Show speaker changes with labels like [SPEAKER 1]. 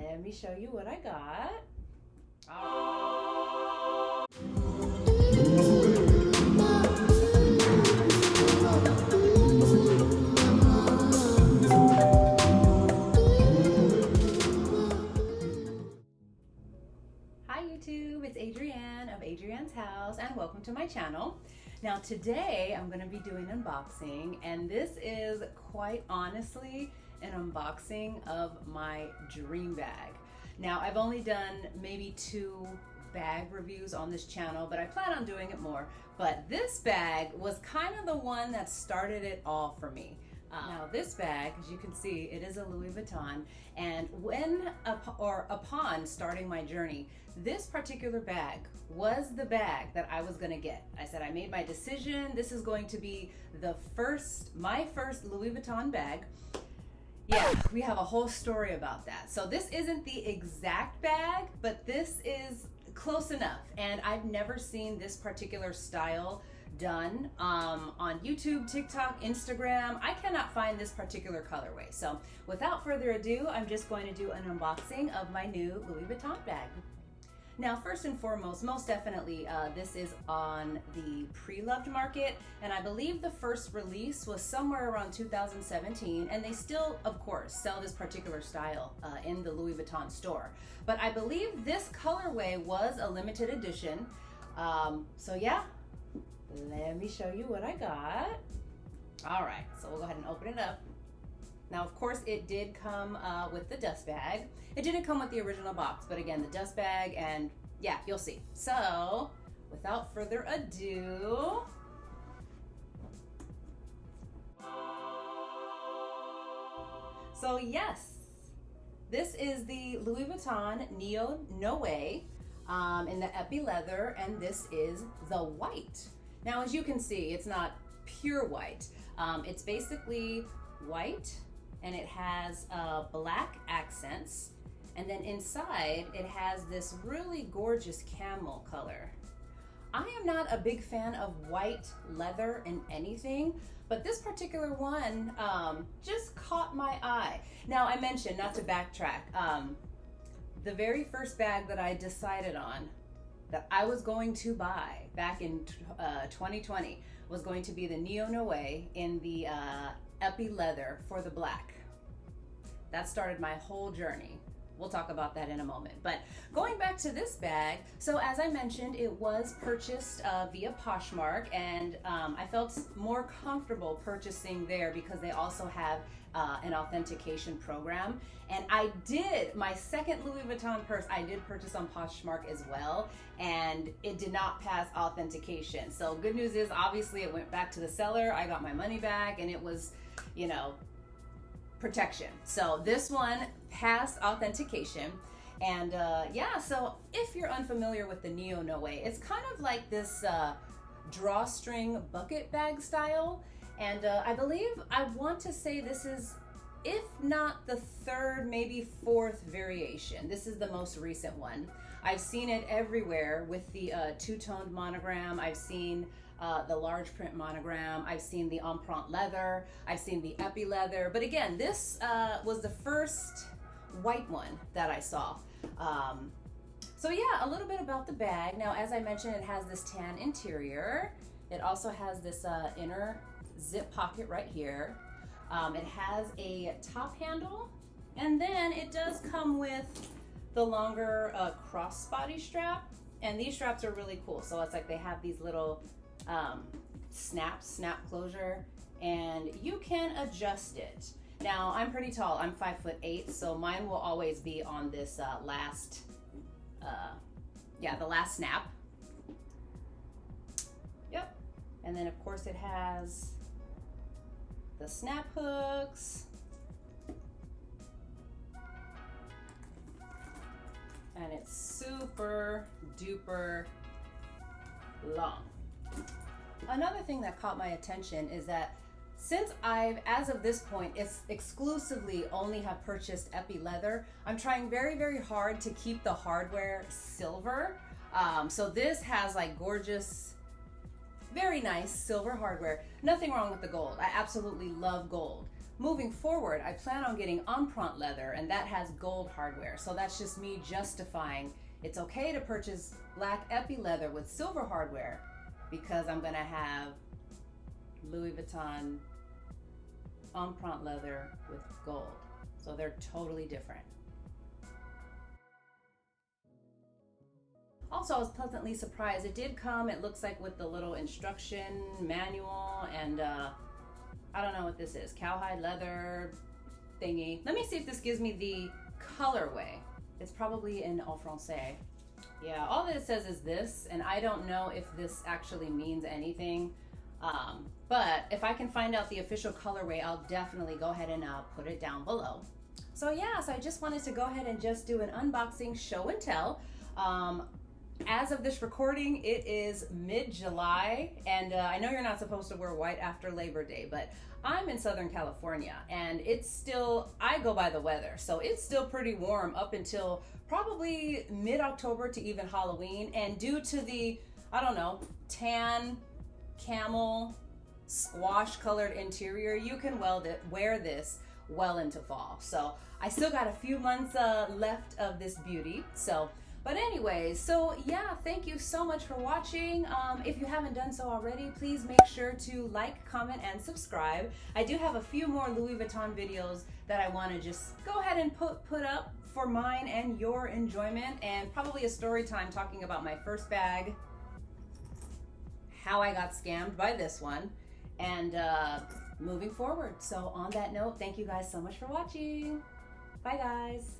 [SPEAKER 1] Let me show you what I got. Hi YouTube, it's Adrienne of Adrienne's House and welcome to my channel. Now today I'm going to be doing unboxing, and this is quite honestly an unboxing of my dream bag. Now I've only done maybe 2 bag reviews on this channel, but I plan on doing it more. But this bag was kind of the one that started it all for me. Now this bag, as you can see, it is a Louis Vuitton, and upon starting my journey, this particular bag was the bag that I was gonna get. I said I made my decision. This is going to be my first Louis Vuitton bag. Yeah, we have a whole story about that. So this isn't the exact bag, but this is close enough. And I've never seen this particular style done on YouTube, TikTok, Instagram. I cannot find this particular colorway. So without further ado, I'm just going to do an unboxing of my new Louis Vuitton bag. Now, first and foremost, most definitely, this is on the pre-loved market, and I believe the first release was somewhere around 2017, and they still, of course, sell this particular style in the Louis Vuitton store. But I believe this colorway was a limited edition. So yeah, let me show you what I got. All right, so we'll go ahead and open it up. Now, of course, it did come with the dust bag. It didn't come with the original box, but again, the dust bag, and yeah, you'll see. So, without further ado, so yes, this is the Louis Vuitton Neo Noe in the epi leather, and this is the white. Now, as you can see, it's not pure white. It's basically white, and it has black accents, and then inside it has this really gorgeous camel color. I am not a big fan of white leather in anything, but this particular one just caught my eye. Now, I mentioned, not to backtrack, the very first bag that I decided on that I was going to buy back in 2020 was going to be the Neo Noe in the epi leather for the black. That started my whole journey. We'll talk about that in a moment. But going back to this bag, so as I mentioned, it was purchased via Poshmark, and I felt more comfortable purchasing there because they also have an authentication program. And I did, my second Louis Vuitton purse, I did purchase on Poshmark as well, and it did not pass authentication. So good news is, obviously, it went back to the seller. I got my money back, and it was, you know, protection. So this one passed authentication. And yeah, so if you're unfamiliar with the Neo Noe, it's kind of like this drawstring bucket bag style. And I believe, I want to say this is, if not the 3rd, maybe 4th variation. This is the most recent one. I've seen it everywhere with the 2-toned monogram. I've seen the large print monogram. I've seen the empreinte leather. I've seen the epi leather. But again, this was the first white one that I saw. So yeah, a little bit about the bag. Now, as I mentioned, it has this tan interior. It also has this inner zip pocket right here. It has a top handle, and then it does come with the longer crossbody strap. And these straps are really cool. So it's like they have these little snap closure, and you can adjust it. Now, I'm pretty tall. I'm 5'8", so mine will always be on this the last snap. Yep. And then, of course, it has the snap hooks, and it's super duper long. Another thing that caught my attention is that since as of this point, it's exclusively only have purchased epi leather, I'm trying very, very hard to keep the hardware silver. So this has like gorgeous, very nice silver hardware. Nothing wrong with the gold. I absolutely love gold. moving forward, I plan on getting Empreinte leather, and that has gold hardware. So that's just me justifying it's okay to purchase black epi leather with silver hardware because I'm gonna have Louis Vuitton Empreinte leather with gold. So they're totally different. Also, I was pleasantly surprised. It did come, it looks like, with the little instruction manual, and I don't know what this is, cowhide leather thingy. Let me see if this gives me the colorway. It's probably in en français. Yeah, all that it says is this, and I don't know if this actually means anything. But if I can find out the official colorway, I'll definitely go ahead and put it down below. So yeah, so I just wanted to go ahead and just do an unboxing show and tell. As of this recording, it is mid-July, and I know you're not supposed to wear white after Labor Day, but I'm in Southern California, and it's still, I go by the weather, so it's still pretty warm up until probably mid-October to even Halloween, and due to the, I don't know, tan, camel, squash-colored interior, you can wear this well into fall. So I still got a few months left of this beauty, so. But anyways, so yeah, thank you so much for watching. If you haven't done so already, please make sure to like, comment, and subscribe. I do have a few more Louis Vuitton videos that I want to just go ahead and put up for mine and your enjoyment, and probably a story time talking about my first bag, how I got scammed by this one, and moving forward. So on that note, thank you guys so much for watching. Bye guys.